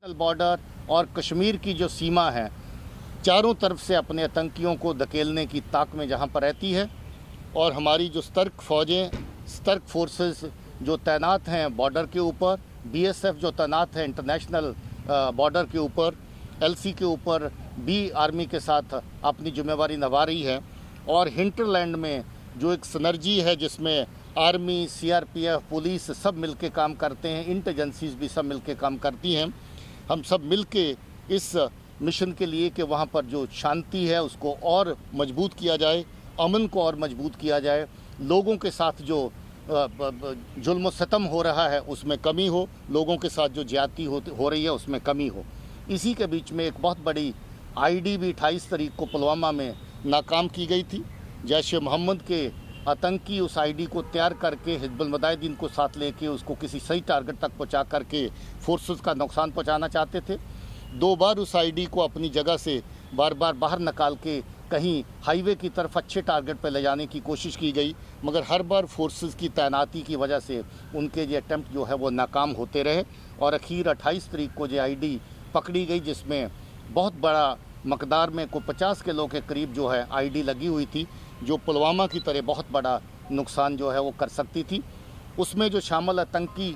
Border और कश्मीर की जो सीमा है, चारों तरफ से अपने आतंकियों को धकेलने की ताक में जहां पर रहती है। और हमारी जो सतर्क फ़ौजें, सतर्क फोर्सेस जो तैनात हैं बॉर्डर के ऊपर, बीएसएफ जो तैनात है इंटरनेशनल बॉर्डर के ऊपर, एलसी के ऊपर भी आर्मी के साथ अपनी जिम्मेवारी निभा रही है। और हिंटरलैंड में जो एक सिनर्जी है जिसमें आर्मी, सीआरपीएफ, पुलिस सब मिलके काम करते हैं, इंटेलिजेंसीज भी सब मिलके काम करती हैं। हम सब मिलके इस मिशन के लिए कि वहाँ पर जो शांति है उसको और मजबूत किया जाए, अमन को और मजबूत किया जाए, लोगों के साथ जो जुल्म सितम हो रहा है उसमें कमी हो, लोगों के साथ जो ज्यादती हो रही है उसमें कमी हो। इसी के बीच में एक बहुत बड़ी आईडी भी 28 तारीख को पुलवामा में नाकाम की गई थी। जैश ए मोहम्मद के आतंकी उस आईडी को तैयार करके हिजबुल मुजाहिदीन को साथ लेके उसको किसी सही टारगेट तक पहुंचा करके फोर्सेस का नुकसान पहुंचाना चाहते थे। 2 बार उस आईडी को अपनी जगह से बार बार बाहर निकाल के कहीं हाईवे की तरफ अच्छे टारगेट पर ले जाने की कोशिश की गई, मगर हर बार फोर्सेस की तैनाती की वजह से उनके ये अटैम्प्ट जो है वो नाकाम होते रहे। और आखिर 28 तारीख को ये आईडी पकड़ी गई जिसमें बहुत बड़ा मकदार में को 50 किलो के करीब जो है आईडी लगी हुई थी, जो पुलवामा की तरह बहुत बड़ा नुकसान जो है वो कर सकती थी। उसमें जो शामिल आतंकी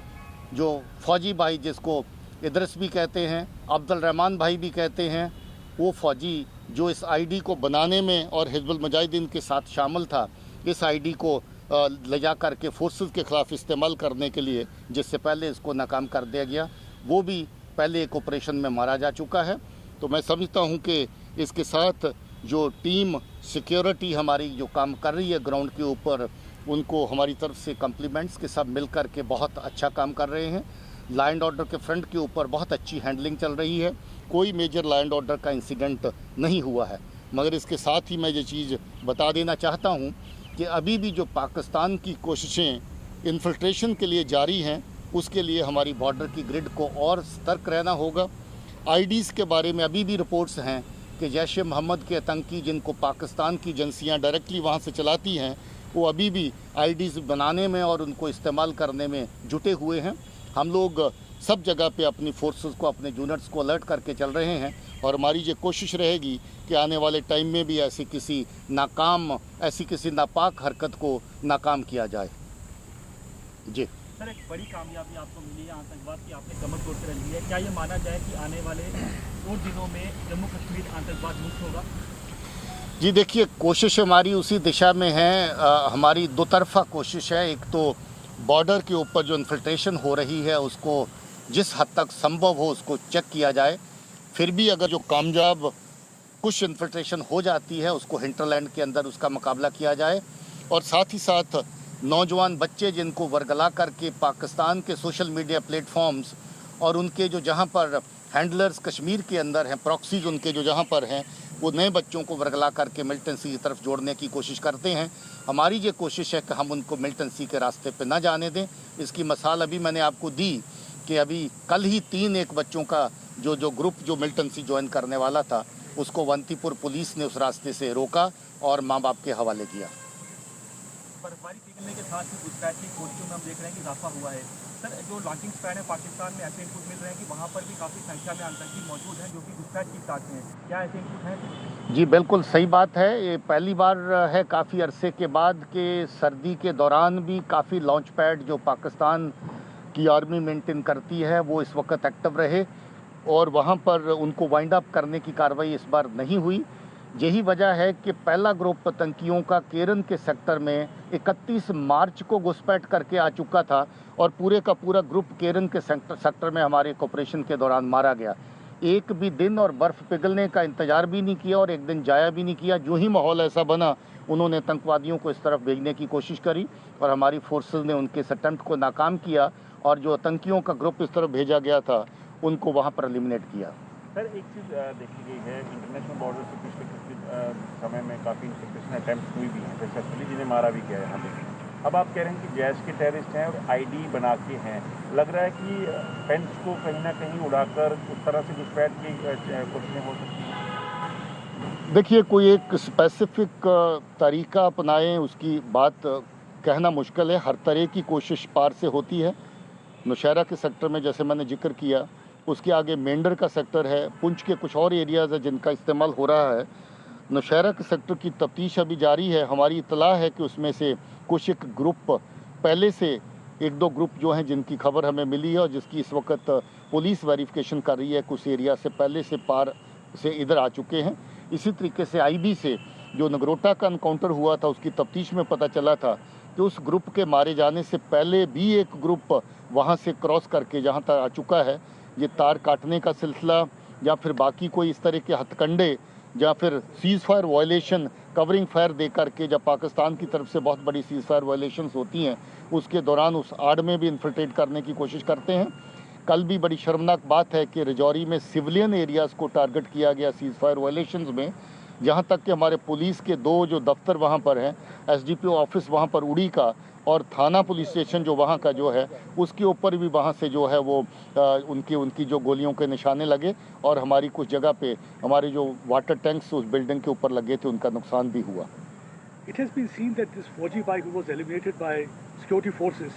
जो फ़ौजी भाई, जिसको इदरिस भी कहते हैं, अब्दुल रहमान भाई भी कहते हैं, वो फ़ौजी जो इस आईडी को बनाने में और हिजबुल मुजाहिदीन के साथ शामिल था, इस आईडी को ले जा कर के फोर्सेस के ख़िलाफ़ इस्तेमाल करने के लिए, जिससे पहले इसको नाकाम कर दिया गया, वो भी पहले एक ऑपरेशन में मारा जा चुका है। तो मैं समझता हूँ कि इसके साथ जो टीम सिक्योरिटी हमारी जो काम कर रही है ग्राउंड के ऊपर, उनको हमारी तरफ से कम्प्लीमेंट्स के सब मिल कर के बहुत अच्छा काम कर रहे हैं। लॉ एंड ऑर्डर के फ्रंट के ऊपर बहुत अच्छी हैंडलिंग चल रही है, कोई मेजर लॉ एंड ऑर्डर का इंसिडेंट नहीं हुआ है। मगर इसके साथ ही मैं ये चीज़ बता देना चाहता हूँ कि अभी भी जो पाकिस्तान की कोशिशें इन्फिल्ट्रेशन के लिए जारी हैं, उसके लिए हमारी बॉर्डर की ग्रिड को और सतर्क रहना होगा। आईडीज़ के बारे में अभी भी रिपोर्ट्स हैं कि जैश ए मोहम्मद के आतंकी, जिनको पाकिस्तान की एजेंसियाँ डायरेक्टली वहाँ से चलाती हैं, वो अभी भी आईडीज़ बनाने में और उनको इस्तेमाल करने में जुटे हुए हैं। हम लोग सब जगह पे अपनी फोर्सेस को, अपने यूनिट्स को अलर्ट करके चल रहे हैं और हमारी ये कोशिश रहेगी कि आने वाले टाइम में भी ऐसी किसी नापाक हरकत को नाकाम किया जाए। जी सर, एक बड़ी कामयाबी आपको मिली है आतंकवाद की, आपने कमर तोड़ कर रखी है। क्या ये माना जाए कि आने वाले 2 दिनों में जम्मू कश्मीर आतंकवाद मुक्त होगा? जी देखिए, कोशिश हमारी उसी दिशा में है। हमारी दो तरफा कोशिश है। एक तो बॉर्डर के ऊपर जो इन्फिल्ट्रेशन हो रही है उसको जिस हद तक संभव हो उसको चेक किया जाए। फिर भी अगर जो कामयाब कुछ इन्फिल्ट्रेशन हो जाती है उसको हिंटरलैंड के अंदर उसका मुकाबला किया जाए। और साथ ही साथ नौजवान बच्चे जिनको वर्गला करके पाकिस्तान के सोशल मीडिया प्लेटफॉर्म्स और उनके जो जहाँ पर हैंडलर्स कश्मीर के अंदर हैं, प्रॉक्सीज उनके जो जहाँ पर हैं, वो नए बच्चों को वर्गला करके मिलिटेंसी की तरफ जोड़ने की कोशिश करते हैं। हमारी ये कोशिश है कि हम उनको मिलिटेंसी के रास्ते पे ना जाने दें। इसकी मिसाल अभी मैंने आपको दी कि अभी कल ही 3 बच्चों का जो ग्रुप जो मिलिटेंसी ज्वाइन करने वाला था, उसको अवंतीपुर पुलिस ने उस रास्ते से रोका और माँ बाप के हवाले किया। बर्फबारी पिघलने के साथ ही घुसपैठ की कोशिशों में हम देख रहे हैं कि इजाफा हुआ है। सर, जो लॉन्चिंग पैड है पाकिस्तान में, ऐसे इनपुट मिल रहे हैं कि वहाँ पर भी काफ़ी संख्या में आतंकी मौजूद हैं जो कि घुसपैठ की ताक में हैं। क्या ऐसे इनपुट हैं? जी बिल्कुल सही बात है। ये पहली बार है काफ़ी अरसे के बाद कि सर्दी के दौरान भी काफ़ी लॉन्च पैड जो पाकिस्तान की आर्मी मेंटेन करती है वो इस वक्त एक्टिव रहे और वहाँ पर उनको वाइंड अप करने की कार्रवाई इस बार नहीं हुई। यही वजह है कि पहला ग्रुप आतंकियों का केरन के सेक्टर में 31 मार्च को घुसपैठ करके आ चुका था और पूरे का पूरा ग्रुप केरन के सेक्टर में हमारे ऑपरेशन के दौरान मारा गया। एक भी दिन और बर्फ़ पिघलने का इंतज़ार भी नहीं किया और एक दिन जाया भी नहीं किया। जो ही माहौल ऐसा बना, उन्होंने आतंकवादियों को इस तरफ भेजने की कोशिश करी और हमारी फोर्सेस ने उनके इस अटेम्प्ट को नाकाम किया और जो आतंकियों का ग्रुप इस तरफ भेजा गया था उनको वहाँ पर एलिमिनेट किया। सर, एक चीज़ देखी गई है, इंटरनेशनल बॉर्डर से पिछले कुछ समय में काफ़ी इंटरप्रेशन अटैम्प्ट हुई भी हैं, सक्सेसफुली जिन्हें मारा भी गया है यहाँ पे। अब आप कह रहे हैं कि जैश के टेररिस्ट हैं और आईडी बना के हैं। लग रहा है कि फेंस को कहीं ना कहीं उड़ाकर उस तरह से घुसपैठ की कोशिशें हो सकती हैं। देखिए, कोई एक स्पेसिफिक तरीका अपनाएं उसकी बात कहना मुश्किल है। हर तरह की कोशिश पार से होती है, नौशहरा के सेक्टर में जैसे मैंने जिक्र किया, उसके आगे मेंढर का सेक्टर है, पुंछ के कुछ और एरियाज़ है जिनका इस्तेमाल हो रहा है। नौशहरा के सेक्टर की तफ्तीश अभी जारी है। हमारी इतला है कि उसमें से कुछ एक ग्रुप पहले से 1-2 ग्रुप जो हैं जिनकी खबर हमें मिली है और जिसकी इस वक्त पुलिस वेरिफिकेशन कर रही है, कुछ एरिया से पहले से पार से इधर आ चुके हैं। इसी तरीके से आईबी से जो नगरोटा का एनकाउंटर हुआ था उसकी तफ्तीश में पता चला था कि उस ग्रुप के मारे जाने से पहले भी एक ग्रुप वहाँ से क्रॉस करके जहाँ तक आ चुका है। ये तार काटने का सिलसिला या फिर बाकी कोई इस तरह के हथकंडे या फिर ceasefire violation, covering fire दे करके जब पाकिस्तान की तरफ से बहुत बड़ी सीज़ फायर वायलेशंस होती हैं उसके दौरान उस आड़ में भी इन्फिल्ट्रेट करने की कोशिश करते हैं। कल भी बड़ी शर्मनाक बात है कि राजौरी में सिविलियन एरियाज़ को टारगेट किया गया सीज़ फायर वायलेशंस में, जहाँ तक कि हमारे पुलिस के 2 जो दफ्तर वहाँ पर हैं, एसडीपीओ ऑफिस वहाँ पर उड़ी का और थाना पुलिस स्टेशन जो वहाँ का जो है उसके ऊपर भी वहाँ से जो है वो उनकी जो गोलियों के निशाने लगे और हमारी कुछ जगह पे हमारे जो वाटर टैंक्स उस बिल्डिंग के ऊपर लगे थे उनका नुकसान भी हुआ। It has been seen that this Fauji bhai who was eliminated by security forces,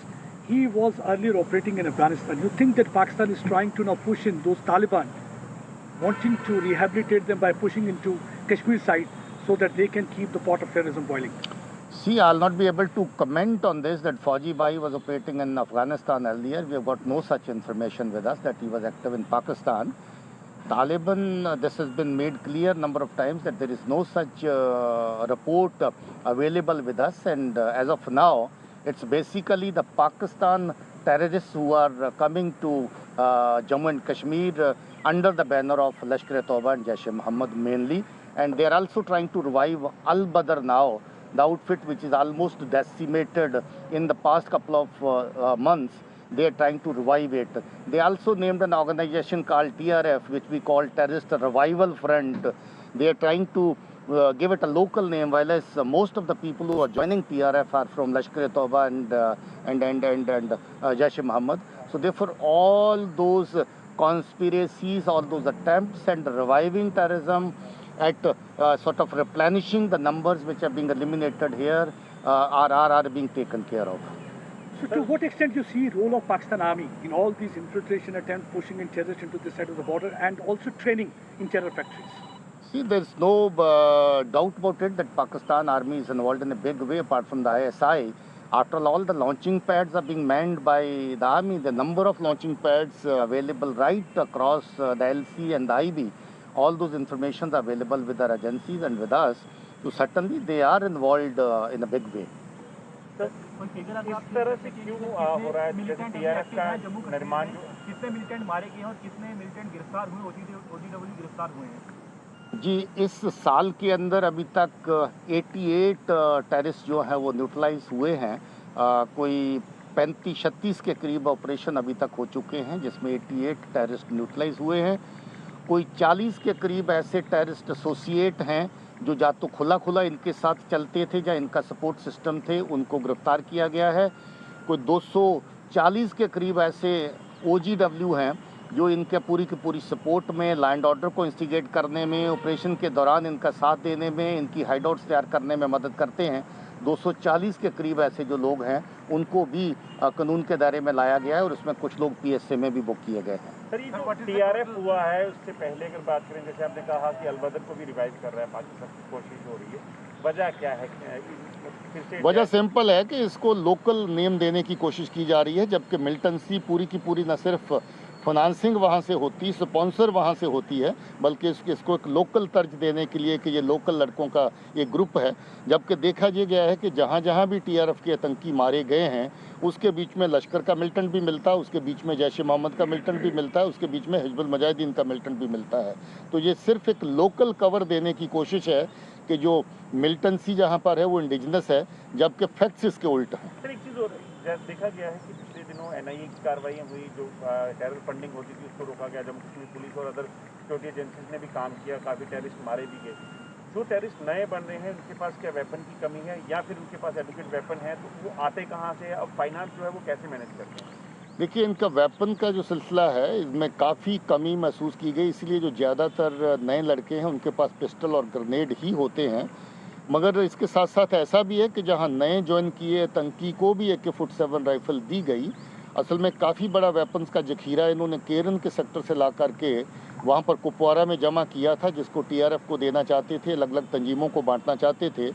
he was earlier operating in Afghanistan. You think that Pakistan is trying to now push in those Taliban, wanting to rehabilitate them by pushing into Kashmir side so that they can keep the pot of terrorism boiling? See, I'll not be able to comment on this that Fauji Bhai was operating in Afghanistan earlier. We have got no such information with us that he was active in Pakistan. Taliban, this has been made clear number of times that there is no such report available with us, and as of now, it's basically the Pakistan terrorists who are coming to Jammu and Kashmir under the banner of Lashkar-e-Taiba and Jaish-e-Mohammed mainly, and they are also trying to revive Al-Badr now, the outfit which is almost decimated in the past couple of months. They are trying to revive it. They also named an organization called TRF, which we call Terrorist Revival Front. They are trying to give it a local name, while as most of the people who are joining TRF are from Lashkar-e-Taiba and Jaish-e-Mohammed. So therefore, all those conspiracies, all those attempts and reviving terrorism at sort of replenishing the numbers which are being eliminated here are being taken care of. So to what extent you see role of Pakistan Army in all these infiltration attempts, pushing in terrorists into this side of the border and also training in terror factories? See, there's no doubt about it that Pakistan Army is involved in a big way apart from the ISI. After all, the launching pads are being manned by the Army. The number of launching pads available right across the LC and the IB, all those informations are available with our agencies and with us. So certainly they are involved in a big way. इस तरह से क्यों हो रहा है? जैसे TRF का निर्माण, कितने मिलिटेंट मारे गए हैं और कितने मिलिटेंट गिरफ्तार हुए, ओडीडब्ल्यू गिरफ्तार हुए हैं? जी, इस साल के अंदर अभी तक 88 टेररिस्ट जो हैं वो न्यूट्रलाइज हुए हैं। कोई 35-36 के करीब ऑपरेशन अभी तक हो चुके हैं जिसमें 88 टेररिस्ट न्यूट्रलाइज हुए हैं। कोई 40 के करीब ऐसे टेररिस्ट एसोसिएट हैं जो या तो खुला इनके साथ चलते थे या इनका सपोर्ट सिस्टम थे, उनको गिरफ्तार किया गया है। कोई 240 के करीब ऐसे OGW हैं जो इनके पूरी की पूरी सपोर्ट में, लैंड ऑर्डर को इंस्टिगेट करने में, ऑपरेशन के दौरान इनका साथ देने में, इनकी हाइडआउट्स तैयार करने में मदद करते हैं। 240 के करीब ऐसे जो लोग हैं उनको भी कानून के दायरे में लाया गया है और उसमें कुछ लोग PSA में भी बुक किए गए हैं। सर, ये जो टीआरएफ हुआ है उससे पहले अगर बात करें, जैसे आपने कहा कि अल-बदर को भी रिवाइव कर रहा है पाकिस्तान की कोशिश हो रही है, वजह क्या है? वजह सिंपल है कि इसको लोकल नेम देने की कोशिश की जा रही है, जबकि मिलिटेंसी पूरी की पूरी न सिर्फ फाइनेंसिंग वहाँ से होती, स्पॉन्सर वहाँ से होती है, बल्कि इसको एक लोकल तर्ज देने के लिए कि ये लोकल लड़कों का एक ग्रुप है। जबकि देखा ये गया है कि जहाँ जहाँ भी TRF के आतंकी मारे गए हैं उसके बीच में लश्कर का मिलिटेंट भी मिलता है, उसके बीच में जैश-ए-मोहम्मद का मिलिटेंट भी मिलता है, उसके बीच में हिजबुल मुजाहिदीन का मिलिटेंट भी मिलता है। तो ये सिर्फ एक लोकल कवर देने की कोशिश है कि जो मिलिटेंसी जहाँ पर है वो इंडिजिनस है, जबकि फैक्ट्स इसके उल्ट हैं। सर, एक चीज़ और देखा गया है कि पिछले दिनों NIA की कार्रवाइयाँ हुई, जो टेरर फंडिंग होती थी उसको रोका गया। जम्मू कश्मीर पुलिस और अदर सिक्योरिटी एजेंसीज ने भी काम किया, काफ़ी टेररिस्ट मारे भी गए। जो टेररिस्ट नए बन रहे हैं उनके पास क्या वेपन की कमी है या फिर उनके पास एडुकेट वेपन है, तो वो आते कहाँ से? अब फाइनेंस जो है वो कैसे मैनेज करते हैं? देखिए, इनका वेपन का जो सिलसिला है इसमें काफ़ी कमी महसूस की गई, इसलिए जो ज़्यादातर नए लड़के हैं उनके पास पिस्टल और ग्रेनेड ही होते हैं। मगर इसके साथ साथ ऐसा भी है कि जहां नए ज्वाइन किए आतंकी को भी AK-47 राइफल दी गई असल में काफ़ी बड़ा वेपन्स का जखीरा इन्होंने केरन के सेक्टर से ला करके वहाँ पर कुपवारा में जमा किया था, जिसको टीआरएफ को देना चाहते थे, अलग अलग तंजीमों को बांटना चाहते थे।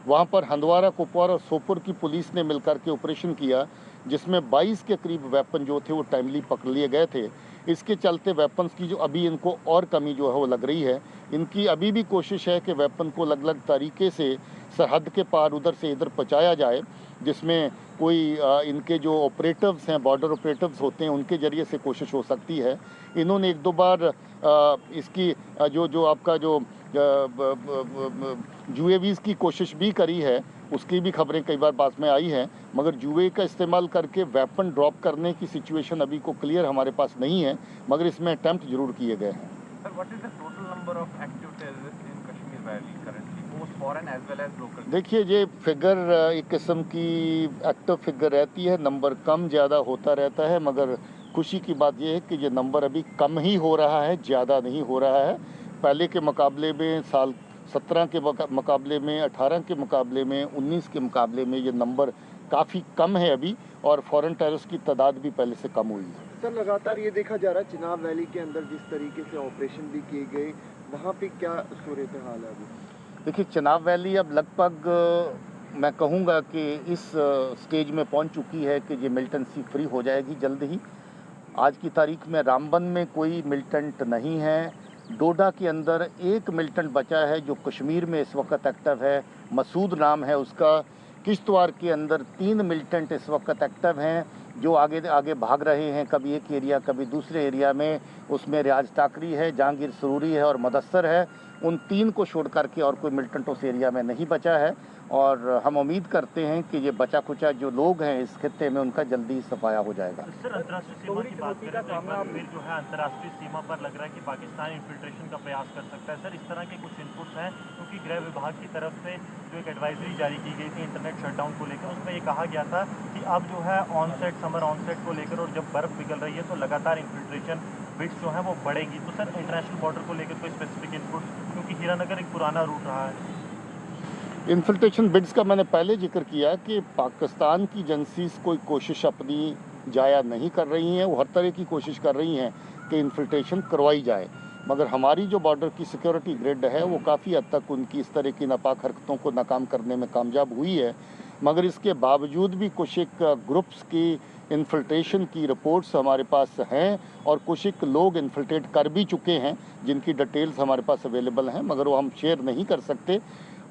वहाँ पर हंदवारा, कुपवारा और सोपुर की पुलिस ने मिलकर के ऑपरेशन किया, जिसमें 22 के करीब वेपन जो थे वो टाइमली पकड़ लिए गए थे। इसके चलते वेपन्स की जो अभी इनको और कमी जो है वो लग रही है। इनकी अभी भी कोशिश है कि वेपन को अलग अलग तरीके से सरहद के पार उधर से इधर पहुँचाया जाए, जिसमें कोई इनके जो ऑपरेटिव्स हैं, बॉर्डर ऑपरेटिव्स होते हैं, उनके ज़रिए से कोशिश हो सकती है। इन्होंने एक दो बार इसकी जो आपका जो यूएवीज़ की कोशिश भी करी है, उसकी भी खबरें कई बार बाद में आई हैं, मगर यूए का इस्तेमाल करके वेपन ड्रॉप करने की सिचुएशन अभी को क्लियर हमारे पास नहीं है, मगर इसमें अटैम्प्ट जरूर किए गए हैं। Sir, what is the total number of active terrorists in Kashmir Valley currently, both foreign as well as local? देखिए, ये फिगर एक किस्म की एक्टिव फिगर रहती है, नंबर कम ज़्यादा होता रहता है, मगर खुशी की बात यह है कि ये नंबर अभी कम ही हो रहा है, ज़्यादा नहीं हो रहा है। पहले के मुकाबले में, साल 17 के मुकाबले में, 18 के मुकाबले में, 19 के मुकाबले में ये नंबर काफ़ी कम है अभी, और फॉरेन टेररिस्ट की तादाद भी पहले से कम हुई है। सर, लगातार ये देखा जा रहा है चिनाब वैली के अंदर जिस तरीके से ऑपरेशन भी किए गए, वहाँ पे क्या सूरत हाल है अभी? देखिए, चिनाब वैली अब लगभग मैं कहूँगा कि इस स्टेज में पहुँच चुकी है कि ये मिलिटेंसी फ्री हो जाएगी जल्द ही। आज की तारीख में रामबन में कोई मिलिटेंट नहीं है। डोडा के अंदर एक मिलिटेंट बचा है जो कश्मीर में इस वक्त एक्टिव है, मसूद नाम है उसका। किश्तवाड़ के अंदर 3 मिलिटेंट इस वक्त एक्टिव हैं जो आगे भाग रहे हैं, कभी एक एरिया कभी दूसरे एरिया में। उसमें रियाज टाकरी है, जहांगीर सरूरी है और मुदस्सर है। उन 3 को छोड़ करके और कोई मिलिटेंट उस एरिया में नहीं बचा है, और हम उम्मीद करते हैं कि ये बचा खुचा जो लोग हैं इस खित्ते में, उनका जल्दी सफाया हो जाएगा। सर, अंतर्राष्ट्रीय सीमा की बात करें तो एक बार फिर जो है अंतर्राष्ट्रीय सीमा पर लग रहा है कि पाकिस्तान इन्फिल्ट्रेशन का प्रयास कर सकता है। सर, इस तरह के कुछ इनपुट्स हैं, क्योंकि गृह विभाग की तरफ से जो एक एडवाइजरी जारी की गई थी इंटरनेट शटडाउन को लेकर, उसमें ये कहा गया था कि अब जो है ऑनसेट, समर ऑनसेट को लेकर और जब बर्फ़ पिघल रही है तो लगातार इन्फिल्ट्रेशन बिट्स जो है वो बढ़ेगी। तो सर, इंटरनेशनल बॉर्डर को लेकर कोई स्पेसिफिक इनपुट, क्योंकि हीरानगर एक पुराना रूट रहा है। इन्फिल्ट्रेशन बिड्स का मैंने पहले जिक्र किया कि पाकिस्तान की एजेंसीज कोई कोशिश अपनी जाया नहीं कर रही हैं, वो हर तरह की कोशिश कर रही हैं कि इन्फिल्ट्रेशन करवाई जाए, मगर हमारी जो बॉर्डर की सिक्योरिटी ग्रिड है वो काफ़ी हद तक उनकी इस तरह की नापाक हरकतों को नाकाम करने में कामयाब हुई है। मगर इसके बावजूद भी कुछ एक ग्रुप्स की इन्फिल्ट्रेशन की रिपोर्ट्स हमारे पास हैं, और कुछ एक लोग इन्फिल्ट्रेट कर भी चुके हैं जिनकी डिटेल्स हमारे पास अवेलेबल हैं, मगर वो हम शेयर नहीं कर सकते।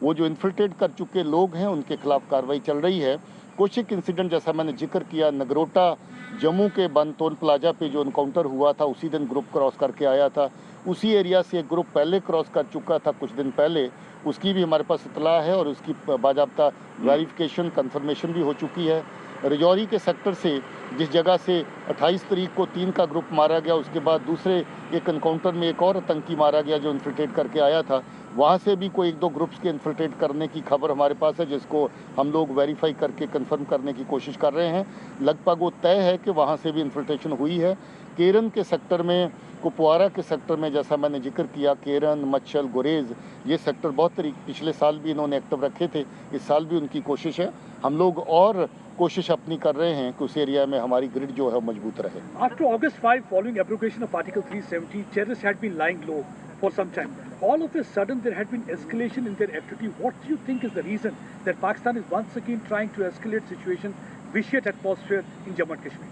वो जो इन्फिल्ट्रेट कर चुके लोग हैं उनके खिलाफ कार्रवाई चल रही है। कुछ एक इंसिडेंट जैसा मैंने जिक्र किया, नगरोटा जम्मू के बनतोल प्लाजा पे जो इनकाउंटर हुआ था, उसी दिन ग्रुप क्रॉस करके आया था। उसी एरिया से एक ग्रुप पहले क्रॉस कर चुका था कुछ दिन पहले, उसकी भी हमारे पास इतला है और उसकी बाजाब्ता वेरिफिकेशन कंफर्मेशन भी हो चुकी है। रजौरी के सेक्टर से जिस जगह से 28 तारीख को 3 का ग्रुप मारा गया, उसके बाद दूसरे एक एनकाउंटर में एक और आतंकी मारा गया जो इन्फिल्ट्रेट करके आया था, वहाँ से भी कोई 1-2 ग्रुप्स के इन्फिल्ट्रेट करने की खबर हमारे पास है, जिसको हम लोग वेरीफाई करके कंफर्म करने की कोशिश कर रहे हैं। लगभग वो तय है कि वहाँ से भी इन्फिल्ट्रेशन हुई है। केरन के सेक्टर में, कुपवारा के सेक्टर में जैसा मैंने जिक्र किया, केरन, मच्छल, गुरेज, ये सेक्टर बहुत पिछले साल भी इन्होंने एक्टिव रखे थे, इस साल भी उनकी कोशिश है। हम लोग और कोशिश अपनी कर रहे हैं कि उस एरिया में हमारी ग्रिड जो है मजबूत रहे। After August 5, following abrogation of Article 370, terrorists had been lying low for some time. All of a sudden, there had been escalation in their activity. What do you think is the reason that Pakistan is once again trying to escalate situation, vitiate atmosphere in Jammu and Kashmir?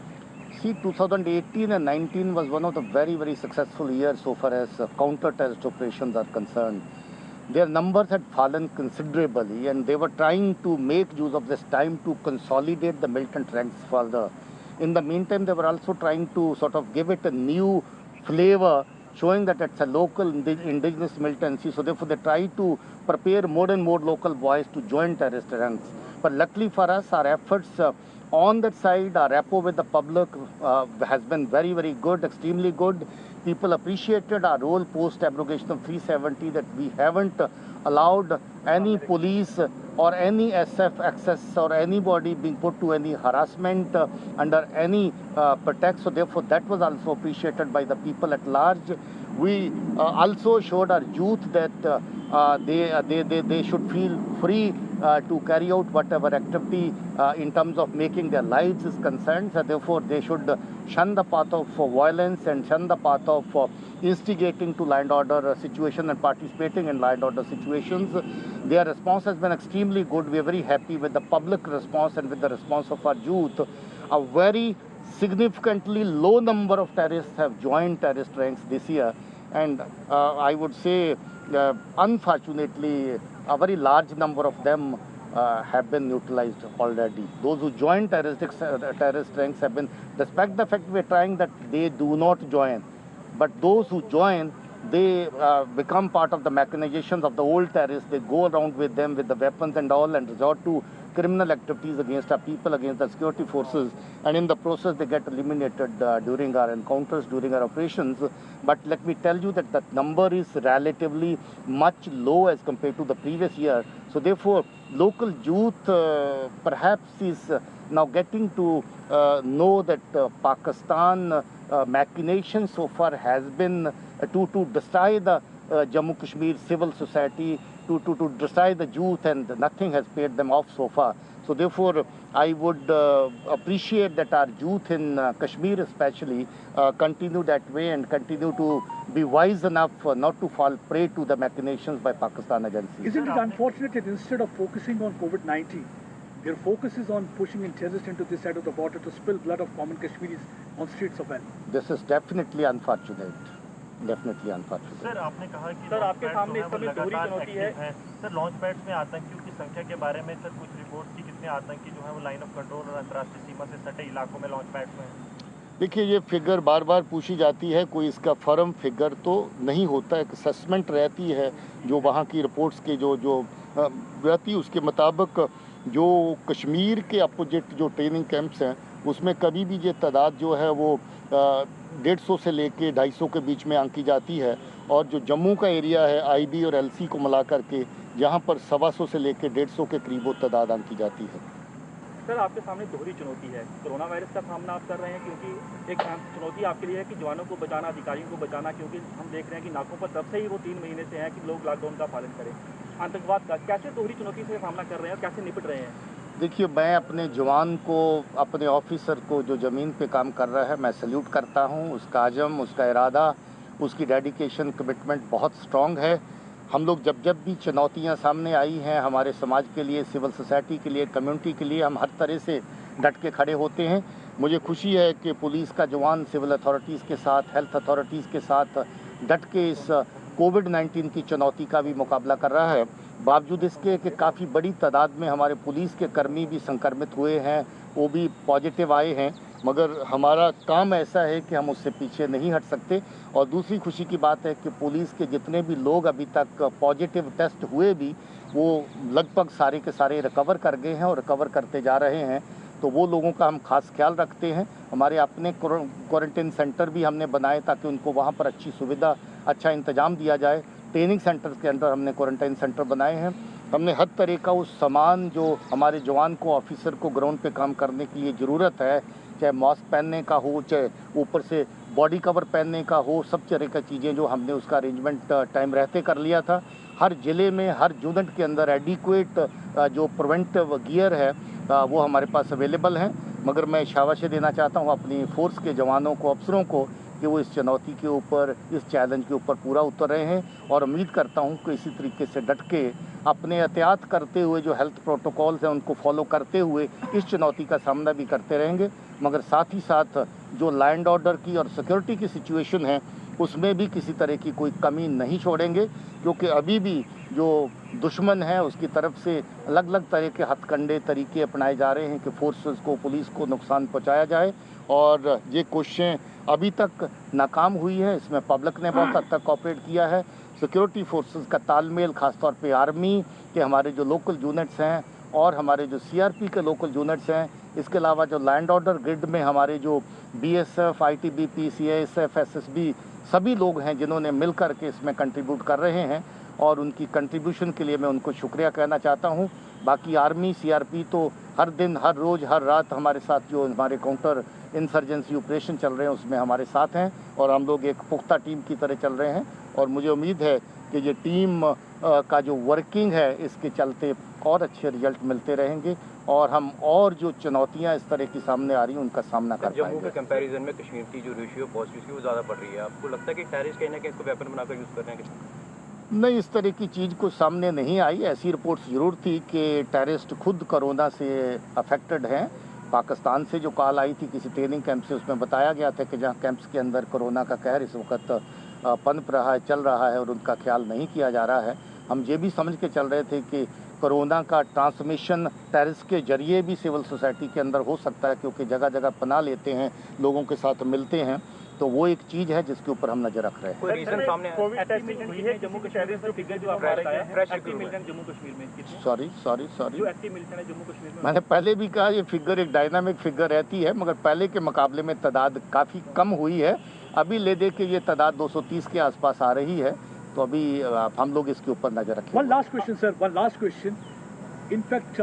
See, 2018 and 19 was one of the very, very successful years so far as counter-terrorist operations are concerned. Their numbers had fallen considerably, and they were trying to make use of this time to consolidate the militant ranks further. In the meantime, they were also trying to sort of give it a new flavor, showing that it's a local indigenous militancy. So therefore, they try to prepare more and more local boys to join terrorist ranks. But luckily for us, our efforts on that side, our rapport with the public has been very, very good, extremely good. People appreciated our role post abrogation of 370, that we haven't allowed any police or any SF access or anybody being put to any harassment under any pretext. So therefore, that was also appreciated by the people at large. We also showed our youth that they should feel free to carry out whatever activity in terms of making their lives is concerned. So therefore, they should shun the path of violence and shun the path of instigating to land order situation and participating in land order situations. Their response has been extremely good. We are very happy with the public response and with the response of our youth. A very significantly low number of terrorists have joined terrorist ranks this year, and I would say unfortunately a very large number of them have been neutralized already. Those who joined terrorist ranks have been, despite the fact we are trying that they do not join, but those who join, they become part of the machinations of the old terrorists. They go around with them with the weapons and all and resort to criminal activities against our people, against the security forces, and in the process they get eliminated during our encounters, during our operations. But let me tell you that that number is relatively much low as compared to the previous year. So therefore, local youth perhaps is now getting to know that Pakistan machination so far has been to destroy the Jammu Kashmir civil society, to destroy the youth, and nothing has paid them off so far. So therefore, I would appreciate that our youth in Kashmir especially continue that way and continue to be wise enough not to fall prey to the machinations by Pakistan agencies. Isn't it unfortunate that instead of focusing on COVID-19, their focus is on pushing in terrorists into this side of the border to spill blood of common Kashmiris on streets of Delhi? This is definitely unfortunate. Definitely unfortunate. Sir आपने कहा कि sir, आपके सामने इस समय दोहरी लगातार चुनौती एक्टिव हैं। सर लॉन्च पैड्स में आतंकियों की संख्या के बारे में सर कुछ रिपोर्ट की कितने आतंकी जो है वो लाइन ऑफ कंट्रोल और अंतर्राष्ट्रीय सीमा से सटे इलाकों में लॉन्च पैड्स में हैं? देखिए, ये फिगर बार बार पूछी जाती है, कोई इसका फर्म फिगर तो नहीं होता है। एक असेसमेंट रहती है जो वहाँ की रिपोर्ट्स के जो रहती है, उसके मुताबिक जो कश्मीर के अपोजिट जो ट्रेनिंग कैंप्स हैं उसमें कभी भी ये तादाद जो है वो 150 से लेके 250 के बीच में आंकी जाती है, और जो जम्मू का एरिया है आईबी और एलसी को मिला करके जहाँ पर 125 से लेके 150 के करीब वो तादाद आंकी जाती है। सर आपके सामने दोहरी चुनौती है, कोरोना वायरस का सामना आप कर रहे हैं, क्योंकि एक चुनौती आपके लिए है कि जवानों को बचाना, अधिकारियों को बचाना, क्योंकि हम देख रहे हैं कि नाकों पर तब से ही वो 3 महीने से हैं कि लोग लॉकडाउन का पालन करें। आतंकवाद का कैसे दोहरी चुनौती से सामना कर रहे हैं और कैसे निपट रहे हैं? देखिए, मैं अपने जवान को, अपने ऑफिसर को जो ज़मीन पे काम कर रहा है, मैं सल्यूट करता हूँ। उसका आज़म, उसका इरादा, उसकी डेडिकेशन, कमिटमेंट बहुत स्ट्रॉन्ग है। हम लोग जब भी चुनौतियाँ सामने आई हैं हमारे समाज के लिए, सिविल सोसाइटी के लिए, कम्युनिटी के लिए, हम हर तरह से डट के खड़े होते हैं। मुझे खुशी है कि पुलिस का जवान सिविल अथॉरिटीज़ के साथ, हेल्थ अथॉरिटीज़ के साथ डट के इस कोविड-19 की चुनौती का भी मुकाबला कर रहा है। बावजूद इसके कि काफ़ी बड़ी तादाद में हमारे पुलिस के कर्मी भी संक्रमित हुए हैं, वो भी पॉजिटिव आए हैं, मगर हमारा काम ऐसा है कि हम उससे पीछे नहीं हट सकते। और दूसरी खुशी की बात है कि पुलिस के जितने भी लोग अभी तक पॉजिटिव टेस्ट हुए भी, वो लगभग सारे के सारे रिकवर कर गए हैं और रिकवर करते जा रहे हैं। तो वो लोगों का हम खास ख्याल रखते हैं। हमारे अपने क्वारंटाइन सेंटर भी हमने बनाए ताकि उनको वहाँ पर अच्छी सुविधा, अच्छा इंतज़ाम दिया जाए। ट्रेनिंग सेंटर्स के अंदर हमने क्वारंटाइन सेंटर बनाए हैं। हमने हर तरह का उस सामान जो हमारे जवान को, ऑफिसर को ग्राउंड पे काम करने के लिए ज़रूरत है, चाहे मास्क पहनने का हो, चाहे ऊपर से बॉडी कवर पहनने का हो, सब तरह की चीज़ें जो हमने उसका अरेंजमेंट टाइम रहते कर लिया था। हर ज़िले में, हर यूनिट के अंदर एडिक्वेट जो प्रिवेंटिव गियर है वो हमारे पास अवेलेबल हैं। मगर मैं शाबाशी देना चाहता हूँ अपनी फ़ोर्स के जवानों को, अफसरों को, कि वो इस चुनौती के ऊपर, इस चैलेंज के ऊपर पूरा उतर रहे हैं। और उम्मीद करता हूँ कि इसी तरीके से डट के अपने एहतियात करते हुए, जो हेल्थ प्रोटोकॉल्स हैं उनको फॉलो करते हुए इस चुनौती का सामना भी करते रहेंगे। मगर साथ ही साथ जो लैंड ऑर्डर की और सिक्योरिटी की सिचुएशन है उसमें भी किसी तरह की कोई कमी नहीं छोड़ेंगे, क्योंकि अभी भी जो दुश्मन है उसकी तरफ से अलग अलग तरह के हथकंडे तरीके अपनाए जा रहे हैं कि फोर्सेस को, पुलिस को नुकसान पहुंचाया जाए। और ये कोशिशें अभी तक नाकाम हुई हैं। इसमें पब्लिक ने बहुत हद तक कोऑपरेट किया है। सिक्योरिटी फोर्सेस का तालमेल, ख़ासतौर पे आर्मी के हमारे जो लोकल यूनिट्स हैं और हमारे जो सीआरपी के लोकल यूनिट्स हैं, इसके अलावा जो लैंड ऑर्डर ग्रिड में हमारे जो बीएसएफ, आईटीबीपी, सीआईएसएफ, एसएसबी सभी लोग हैं जिन्होंने मिल कर के इसमें कंट्रीब्यूट कर रहे हैं, और उनकी कंट्रीब्यूशन के लिए मैं उनको शुक्रिया कहना चाहता हूं। बाकी आर्मी, सीआरपी तो हर दिन, हर रोज़, हर रात हमारे साथ जो हमारे काउंटर इंसर्जेंसी ऑपरेशन चल रहे हैं उसमें हमारे साथ हैं, और हम लोग एक पुख्ता टीम की तरह चल रहे हैं। और मुझे उम्मीद है कि ये टीम का जो वर्किंग है इसके चलते और अच्छे रिजल्ट मिलते रहेंगे और हम और जो चुनौतियां इस तरह की सामने आ रही हैं उनका सामना कर जम्मू पाएंगे। के कंपैरिजन में कश्मीर की जो रेशियो पॉजिटिव की वो ज़्यादा बढ़ रही है, आपको लगता है कि टेररिस्ट कहीं ना कहीं इसको वेपन बनाकर यूज़ कर रहे हैं? नहीं, इस तरह की चीज़ कुछ सामने नहीं आई। ऐसी रिपोर्ट्स ज़रूर थी कि टेररिस्ट खुद कोरोना से अफेक्टेड हैं। पाकिस्तान से जो कॉल आई थी किसी ट्रेनिंग कैंप से, उसमें बताया गया था कि जहां कैंप्स के अंदर कोरोना का कहर इस वक्त पनप रहा है, चल रहा है और उनका ख्याल नहीं किया जा रहा है। हम ये भी समझ के चल रहे थे कि कोरोना का ट्रांसमिशन टेररिस्ट के जरिए भी सिविल सोसाइटी के अंदर हो सकता है, क्योंकि जगह जगह पनाह लेते हैं, लोगों के साथ मिलते हैं। तो वो एक चीज़ है जिसके ऊपर हम नज़र रख रहे हैं। कोई रीजन सामने कोविड टेस्टिंग हुई है जम्मू कश्मीर में, जो फिगर जो आप बता रहे हैं, एक्टिव मिलिटेंट जम्मू कश्मीर में कितने? सॉरी जो एक्टिव मिलिटेंट है जम्मू कश्मीर में, मैंने पहले भी कहा ये फिगर एक डायनामिक फिगर रहती है, मगर पहले के मुकाबले में तादाद काफ़ी कम हुई है। अभी ले दे के ये तादाद 230 के आसपास आ रही है, तो अभी हम लोग इसके ऊपर नज़र रखेंगे। One last question, sir. One last question. In fact,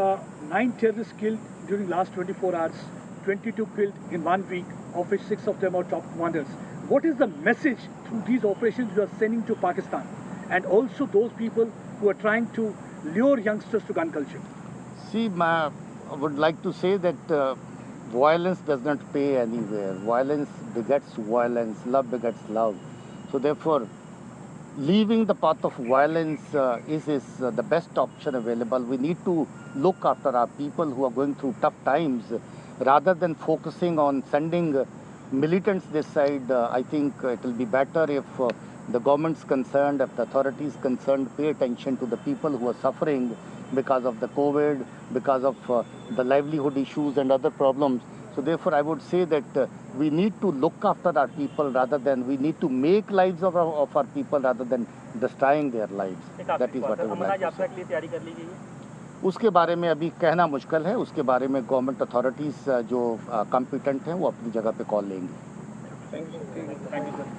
9 terrorists killed during last 24 hours, 22 killed in 1 week, of which 6 of them are top commanders. What is the message through these operations you are sending to Pakistan and also those people who are trying to lure youngsters to gun culture? See, I would like to say that violence does not pay anywhere. Violence begets violence, love begets love. So therefore, leaving the path of violence is the best option available. We need to look after our people who are going through tough times rather than focusing on sending militants this side. I think it will be better if the government's concerned, if the authorities concerned pay attention to the people who are suffering because of the COVID, because of the livelihood issues and other problems. So therefore, I would say that we need to look after our people rather than, we need to make lives of our people rather than destroying their lives. That is what I would like to say. के लिए तैयारी कर ली गई है? उसके बारे में अभी कहना मुश्किल है। उसके बारे में गवर्नमेंट अथॉरिटीज़ जो कॉम्पिटेंट हैं वो अपनी जगह पे कॉल लेंगी। Thank you sir.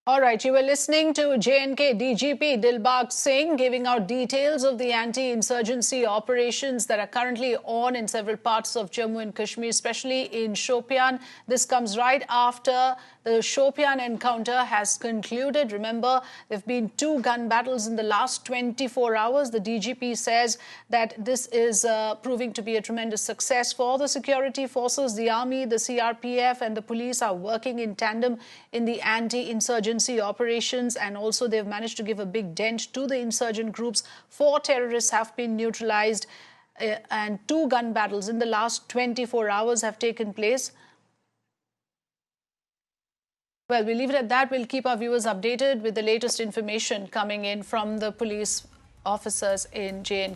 All right, you were listening to J&K DGP Dilbagh Singh giving out details of the anti-insurgency operations that are currently on in several parts of Jammu and Kashmir, especially in Shopian. This comes right after the Shopian encounter has concluded. Remember, there have been 2 gun battles in the last 24 hours. The DGP says that this is proving to be a tremendous success for the security forces. The army, the CRPF and the police are working in tandem in the anti-insurgency operations, and also they've managed to give a big dent to the insurgent groups. 4 terrorists have been neutralized and 2 gun battles in the last 24 hours have taken place. Well, we'll leave it at that. We'll keep our viewers updated with the latest information coming in from the police officers in J&K.